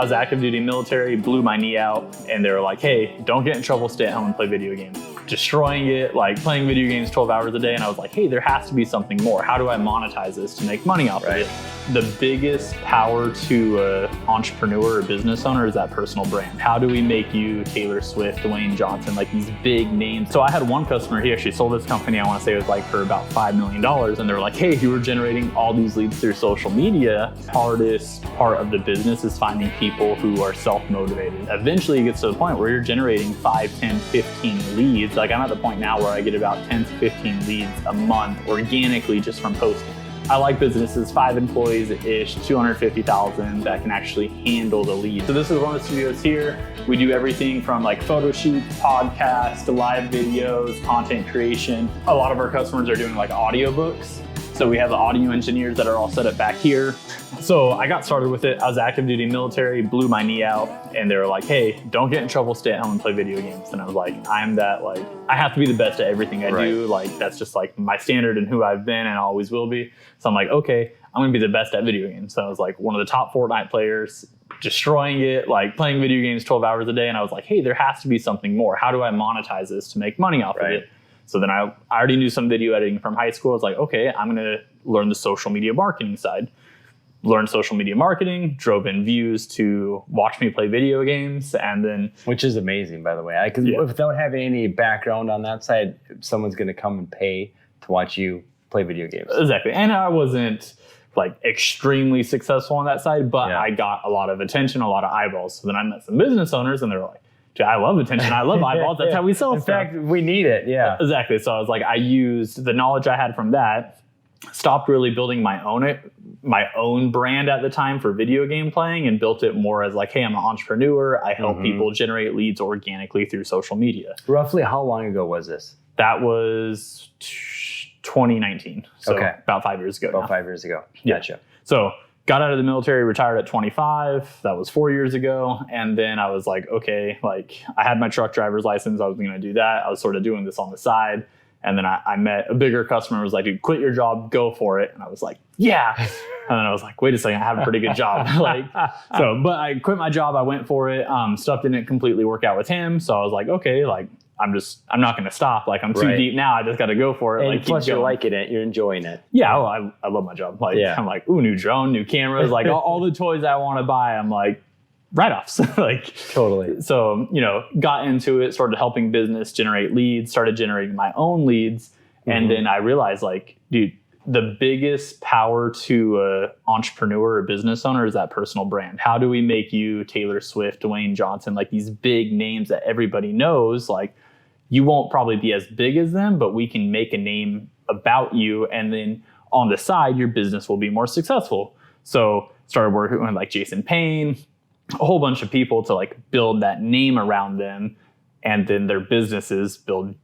I was active duty military, blew my knee out, and they were like, hey, don't get in trouble, stay at home and play video games. Destroying it, like playing video games 12 hours a day. And I was like, hey, there has to be something more. How do I monetize this to make money off of it? The biggest power to an entrepreneur or business owner is that personal brand. How do we make you Taylor Swift, Dwayne Johnson, like these big names? So I had one customer, he actually sold this company, I want to say it was like for about $5 million. And they were like, hey, you were generating all these leads through social media. Hardest part of the business is finding people who are self-motivated. Eventually it gets to the point where you're generating 5, 10, 15 leads. Like I'm at the point now where I get about 10 to 15 leads a month organically just from posting. I like businesses, 5 employees-ish, 250,000 that can actually handle the leads. So this is one of the studios here. We do everything from like photo shoots, podcasts, to live videos, content creation. A lot of our customers are doing like audiobooks. So we have the audio engineers that are all set up back here. So I got started with it. I was active duty military, blew my knee out, and they were like, hey, don't get in trouble, stay at home and play video games. And I was like, I'm that, like, I have to be the best at everything I do. Like, that's just like my standard and who I've been and always will be. So I'm like, okay, I'm gonna be the best at video games. So I was like one of the top Fortnite players, destroying it, like playing video games 12 hours a day. And I was like, hey, there has to be something more. How do I monetize this to make money off of it? So then I already knew some video editing from high school. I was like, okay, I'm gonna learn the social media marketing side. Learned social media marketing, drove in views to watch me play video games, and then... Which is amazing, by the way. Because without having any background on that side, someone's gonna come and pay to watch you play video games. Exactly, and I wasn't like extremely successful on that side, but I got a lot of attention, a lot of eyeballs. So then I met some business owners and they're like, I love attention, I love eyeballs, that's how we sell stuff. In fact, we need it, Exactly, so I was like, I used the knowledge I had from that, stopped really building my own brand at the time for video game playing and built it more as like, hey, I'm an entrepreneur, I help people generate leads organically through social media. Roughly how long ago was this? That was 2019, so about 5 years ago. About 5 years ago, gotcha. So got out of the military, retired at 25. That was 4 years ago. And then I was like, okay, like I had my truck driver's license. I was going to do that. I was sort of doing this on the side. And then I met a bigger customer who was like, dude, quit your job, go for it. And I was like, yeah. And then I was like, wait a second, I have a pretty good job. But I quit my job. I went for it. Stuff didn't completely work out with him. So I was like, okay, like I'm not going to stop. Like I'm too deep now. I just got to go for it. And like, plus you're liking it. You're enjoying it. Yeah. Oh, I love my job. Like I'm like, ooh, new drone, new cameras, like all the toys I want to buy. I'm like, write-offs. Like totally. So, got into it, started helping business generate leads, started generating my own leads. And then I realized like, dude, the biggest power to an entrepreneur or business owner is that personal brand. How do we make you Taylor Swift, Dwayne Johnson, like these big names that everybody knows? Like you won't probably be as big as them, but we can make a name about you. And then on the side, your business will be more successful. So started working with like Jason Payne, a whole bunch of people to like build that name around them, and then their businesses build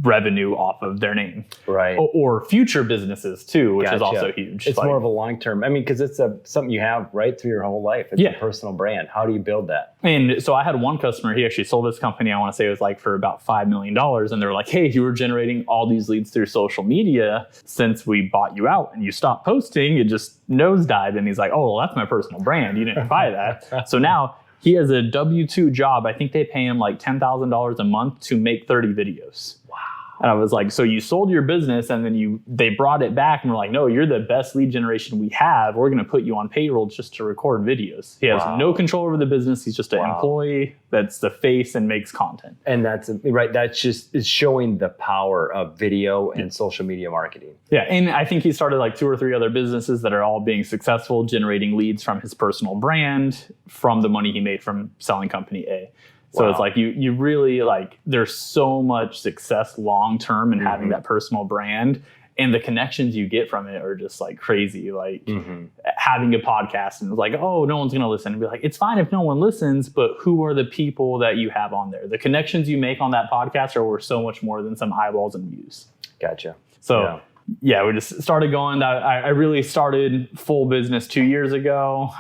revenue off of their name. Right. Or future businesses too, which is also huge. It's more of a long-term, because it's something you have right through your whole life. It's a personal brand. How do you build that? And so I had one customer, he actually sold this company, I want to say it was like for about $5 million. And they're like, hey, you were generating all these leads through social media since we bought you out and you stopped posting, it just nosedived. And he's like, oh, well, that's my personal brand. You didn't buy that. So now he has a W-2 job. I think they pay him like $10,000 a month to make 30 videos. Wow. And I was like, so you sold your business and then they brought it back and were like, no, you're the best lead generation we have. We're going to put you on payroll just to record videos. He has no control over the business. He's just an employee that's the face and makes content. And that's right. That's just is showing the power of video and social media marketing. Yeah. And I think he started like 2 or 3 other businesses that are all being successful, generating leads from his personal brand, from the money he made from selling company A. So it's like you really like there's so much success long term in having that personal brand, and the connections you get from it are just like crazy. Like having a podcast and it's like, oh, no one's gonna listen, and be like, it's fine if no one listens, but who are the people that you have on there? The connections you make on that podcast are worth so much more than some eyeballs and views. Gotcha. So yeah, we just started going. I really started full business 2 years ago.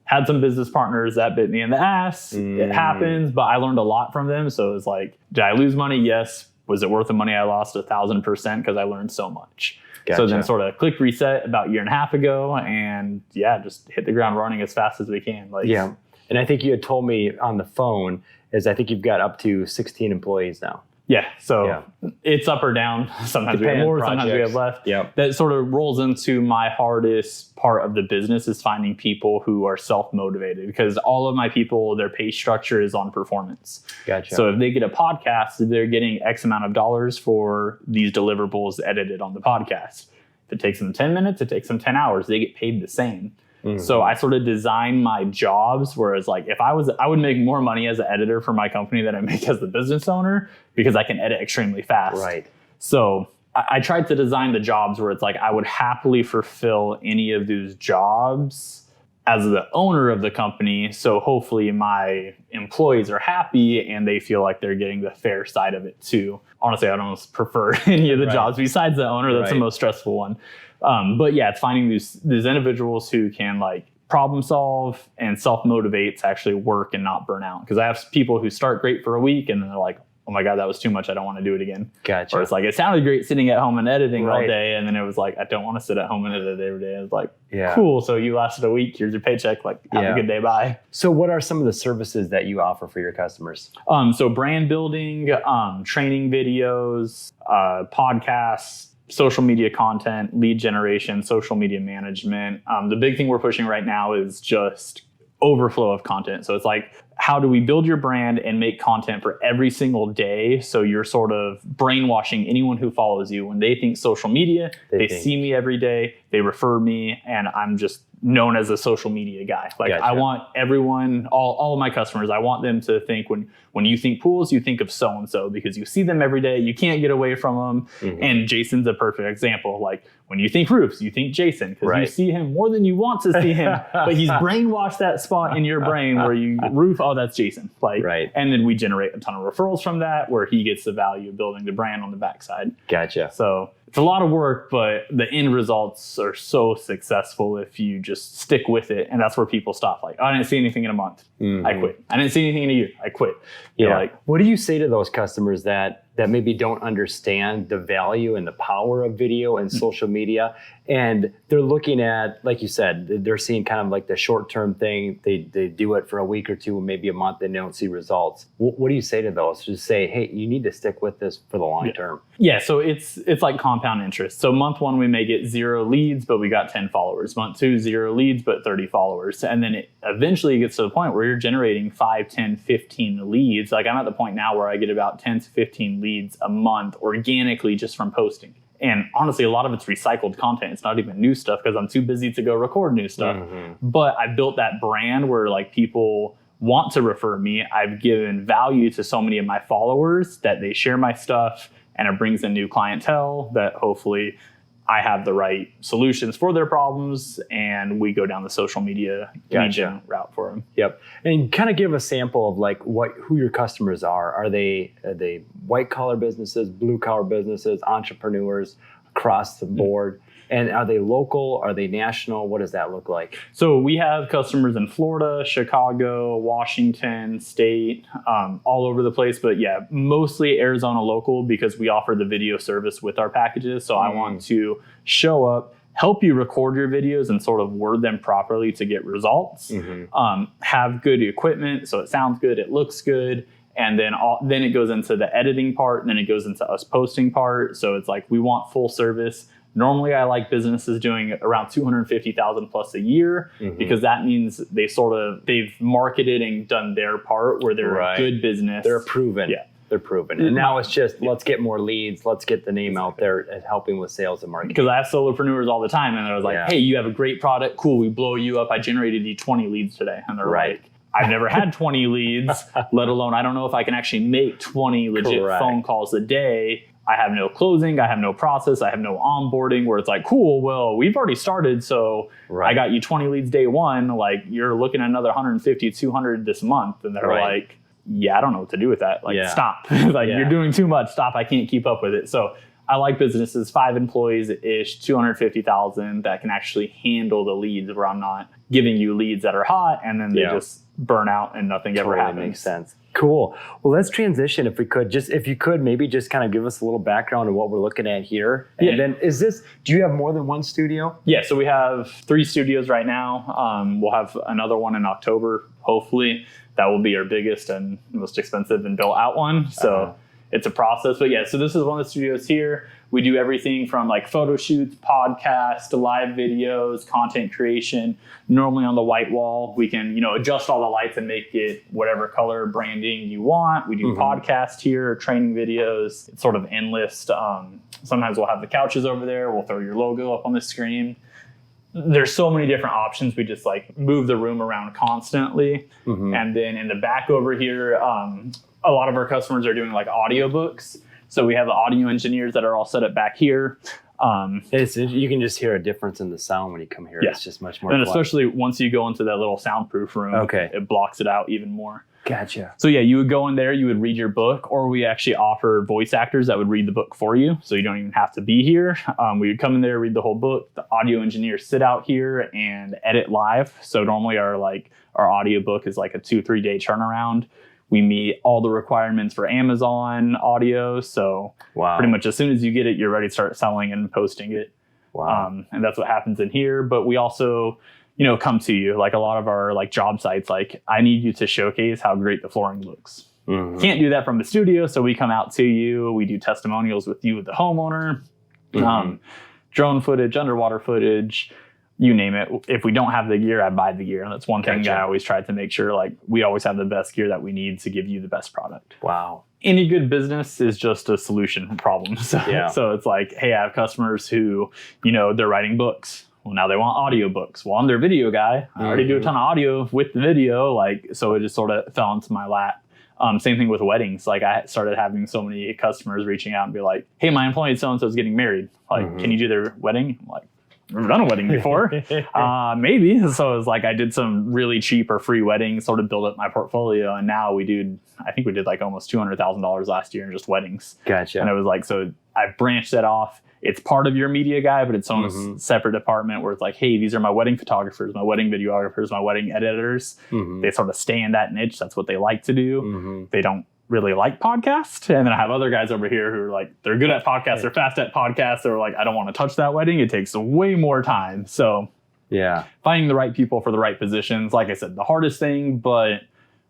Had some business partners that bit me in the ass. It happens, but I learned a lot from them. So it's like, did I lose money? Yes. Was it worth the money I lost? 1,000%, because I learned so much. Gotcha. So then sort of click reset about 1.5 years ago, and just hit the ground running as fast as we can. And I think you had told me on the phone is I think you've got up to 16 employees now. Yeah, so it's up or down. Sometimes we have more, sometimes we have less. Yep. That sort of rolls into my hardest part of the business is finding people who are self-motivated, because all of my people, their pay structure is on performance. Gotcha. So if they get a podcast, they're getting X amount of dollars for these deliverables edited on the podcast. If it takes them 10 minutes, it takes them 10 hours, they get paid the same. So I sort of design my jobs, whereas like if I would make more money as an editor for my company than I make as the business owner, because I can edit extremely fast. Right. So I tried to design the jobs where it's like I would happily fulfill any of those jobs as the owner of the company. So hopefully my employees are happy and they feel like they're getting the fair side of it too. Honestly, I don't prefer any of the jobs besides the owner. That's the most stressful one. But yeah, it's finding these individuals who can like problem solve and self-motivate to actually work and not burn out. Because I have people who start great for a week and then they're like, oh my God, that was too much. I don't want to do it again. Gotcha. Or it's like, it sounded great sitting at home and editing all day. And then it was like, I don't want to sit at home and edit every day. I was like, cool. So you lasted a week. Here's your paycheck. Like, have a good day. Bye. So what are some of the services that you offer for your customers? So brand building, training videos, podcasts, social media content, lead generation, social media management. The big thing we're pushing right now is just overflow of content. So it's like, how do we build your brand and make content for every single day? So you're sort of brainwashing anyone who follows you. When they think social media, they see me every day, they refer me, and I'm just known as a social media guy. Like I want everyone, all of my customers, I want them to think when you think pools, you think of so-and-so because you see them every day. You can't get away from them. And Jason's a perfect example. Like when you think roofs, you think Jason because you see him more than you want to see him, but he's brainwashed that spot in your brain where you roof, oh, that's Jason. Like, and then we generate a ton of referrals from that where he gets the value of building the brand on the backside. Gotcha. So it's a lot of work, but the end results are so successful if you just stick with it. And that's where people stop. Like, oh, I didn't see anything in a month. I quit. I didn't see anything in a year. I quit. You're like, what do you say to those customers that maybe don't understand the value and the power of video and social media? And they're looking at, like you said, they're seeing kind of like the short-term thing. They do it for a week or two, maybe a month, and they don't see results. What do you say to those? Just say, hey, you need to stick with this for the long term. Yeah, so it's like compound interest. So month one, we may get 0 leads, but we got 10 followers. Month two, 0 leads, but 30 followers. And then it eventually gets to the point where you're generating 5, 10, 15 leads. Like I'm at the point now where I get about 10 to 15 leads a month organically just from posting. And honestly, a lot of it's recycled content. It's not even new stuff because I'm too busy to go record new stuff. But I built that brand where like people want to refer me. I've given value to so many of my followers that they share my stuff and it brings in new clientele that hopefully I have the right solutions for their problems and we go down the social media lead gen route for them. Yep. And kind of give a sample of like who your customers are. Are they white collar businesses, blue collar businesses, entrepreneurs across the board? And are they local? Are they national? What does that look like? So we have customers in Florida, Chicago, Washington State, all over the place. But yeah, mostly Arizona local because we offer the video service with our packages. So I want to show up, help you record your videos and sort of word them properly to get results. Have good equipment so it sounds good, it looks good. And then it goes into the editing part and then it goes into us posting part. So it's like we want full service. Normally, I like businesses doing around 250,000 plus a year because that means they've marketed and done their part where they're a good business. They're proven. Yeah, they're proven. And now it's just let's get more leads. Let's get the name out there and helping with sales and marketing. Because I have solopreneurs all the time, and I was like, "Hey, you have a great product. Cool, we blow you up. I generated you 20 leads today," and they're like, "I've never had 20 leads, let alone I don't know if I can actually make 20 legit phone calls a day." I have no closing, I have no process, I have no onboarding where it's like, cool, well, we've already started, so I got you 20 leads day one, like you're looking at another 150, 200 this month. And they're like, yeah, I don't know what to do with that. Like, stop. Like, you're doing too much. Stop. I can't keep up with it. So I like businesses, 5 employees-ish, 250,000 that can actually handle the leads where I'm not giving you leads that are hot and then they just burn out and nothing ever happens. Makes sense. Cool. Well, let's transition if we could. If you could, maybe just kind of give us a little background on what we're looking at here. And then do you have more than one studio? Yeah, so we have 3 studios right now. We'll have another one in October, hopefully. That will be our biggest and most expensive and built out one. So it's a process. But yeah, so this is one of the studios here. We do everything from like photo shoots, podcasts, live videos, content creation. Normally on the white wall, we can, adjust all the lights and make it whatever color branding you want. We do podcasts here, training videos. It's sort of endless. Sometimes we'll have the couches over there. We'll throw your logo up on the screen. There's so many different options. We just like move the room around constantly. And then in the back over here, a lot of our customers are doing like audiobooks. So we have the audio engineers that are all set up back here. You can just hear a difference in the sound when you come here. Yeah. It's just much more. And especially once you go into that little soundproof room, it blocks it out even more. Gotcha. So yeah, you would go in there, you would read your book, or we actually offer voice actors that would read the book for you. So you don't even have to be here. We would come in there, read the whole book. The audio engineers sit out here and edit live. So normally our audio book is like a 2-3 day turnaround. We meet all the requirements for Amazon audio. So pretty much as soon as you get it, you're ready to start selling and posting it. Wow. And that's what happens in here. But we also, come to you. Like a lot of our like job sites, like I need you to showcase how great the flooring looks. Can't do that from the studio. So we come out to you. We do testimonials with you, the homeowner, drone footage, underwater footage. You name it. If we don't have the gear, I buy the gear. And that's one thing that I always try to make sure, like, we always have the best gear that we need to give you the best product. Wow. Any good business is just a solution problem. So it's like, hey, I have customers who, they're writing books. Well, now they want audio books. Well, I'm their video guy. I already do a ton of audio with the video. So it just sort of fell into my lap. Same thing with weddings. Like I started having so many customers reaching out and be like, hey, my employee so-and-so is getting married. Like, can you do their wedding? I'm like, I've done a wedding before. Maybe. So it was like I did some really cheap or free weddings, sort of build up my portfolio. And now I think we did like almost $200,000 last year in just weddings. Gotcha. And it was like, so I branched that off. It's part of your media guy, but it's own separate department where it's like, hey, these are my wedding photographers, my wedding videographers, my wedding editors. They sort of stay in that niche. That's what they like to do. They don't really like podcasts. And then I have other guys over here who are like, they're good at podcasts, they're fast at podcasts. They're like, I don't want to touch that wedding. It takes way more time. So finding the right people for the right positions, like I said, the hardest thing, but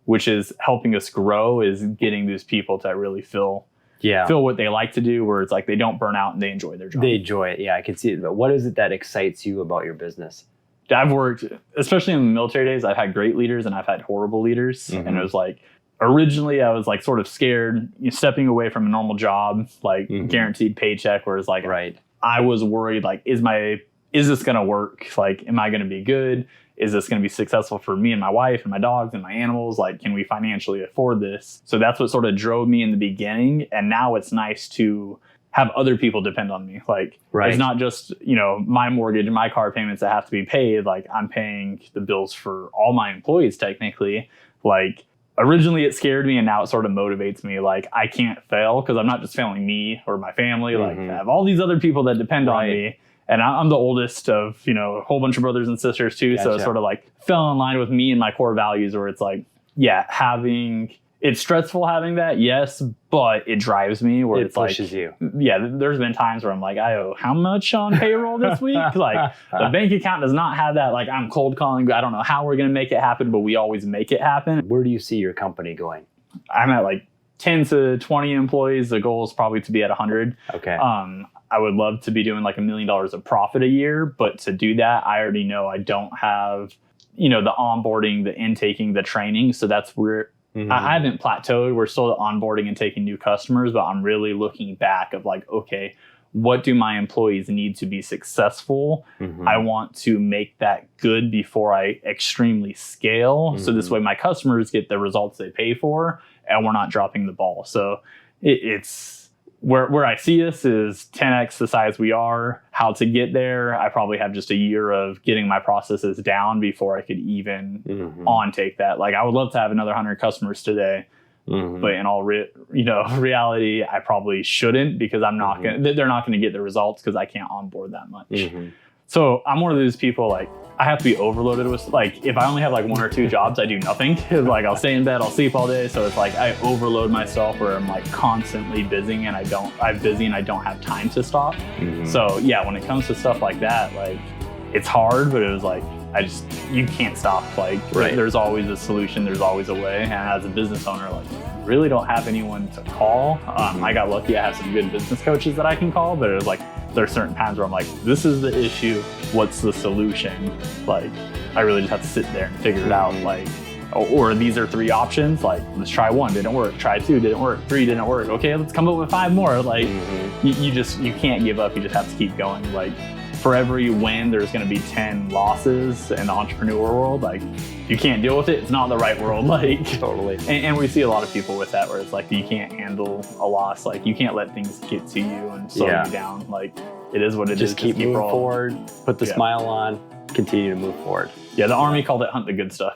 which is helping us grow, is getting these people to really feel what they like to do, where it's like they don't burn out and they enjoy their job. They enjoy it. Yeah, I can see it. But what is it that excites you about your business? I've worked, especially in the military days, I've had great leaders and I've had horrible leaders. And it was like, originally, I was like sort of scared stepping away from a normal job, like guaranteed paycheck, where it's like, I was worried, like, is this going to work? Like, am I going to be good? Is this going to be successful for me and my wife and my dogs and my animals? Like, can we financially afford this? So that's what sort of drove me in the beginning. And now it's nice to have other people depend on me. Like, it's not just, my mortgage and my car payments that have to be paid. Like, I'm paying the bills for all my employees, technically. Like, originally it scared me, and now it sort of motivates me. Like, I can't fail because I'm not just failing me or my family. Like, I have all these other people that depend on me. And I'm the oldest of, a whole bunch of brothers and sisters too. Gotcha. So it sort of like fell in line with me and my core values, where it's like, it's stressful having that, yes, but it drives me, where it's pushes like, you. Yeah, there's been times where I'm like, I owe how much on payroll this week? Like, the bank account does not have that. Like, I'm cold calling. I don't know how we're going to make it happen, but we always make it happen. Where do you see your company going? I'm at like 10 to 20 employees. The goal is probably to be at 100. Okay. I would love to be doing like $1 million of profit a year, but to do that, I already know I don't have, the onboarding, the intaking, the training. So that's where I haven't plateaued. We're still onboarding and taking new customers, but I'm really looking back of like, okay, what do my employees need to be successful? I want to make that good before I extremely scale. So this way my customers get the results they pay for, and we're not dropping the ball. So it's where I see us is 10x the size we are. How to get there, I probably have just a year of getting my processes down before I could even take that. Like, I would love to have another 100 customers today. But in all reality, I probably shouldn't, because I'm not they're not going to get the results because I can't onboard that much. So I'm one of those people, like, I have to be overloaded with, like, if I only have like 1 or 2 jobs, I do nothing. Like, I'll stay in bed, I'll sleep all day. So it's like I overload myself where I'm like constantly busy and I don't have time to stop. So yeah, when it comes to stuff like that, like, it's hard, but it was like, you can't stop. Like, there's always a solution, there's always a way. And as a business owner, like, really don't have anyone to call. I got lucky, I have some good business coaches that I can call, but it was like, there are certain times where I'm like, this is the issue, what's the solution? Like, I really just have to sit there and figure it out. Like, or these are 3 options, like, let's try 1, didn't work, try 2, didn't work, 3 didn't work, okay, let's come up with 5 more. Like, you can't give up, you just have to keep going. Like, for every win, there's gonna be 10 losses in the entrepreneur world. Like, you can't deal with it, it's not the right world. Like, Totally. And we see a lot of people with that, where it's like, you can't handle a loss. Like, you can't let things get to you and slow you down. Like, it is what it is. Just keep moving forward, put the smile on, continue to move forward. Yeah, the Army called it hunt the good stuff.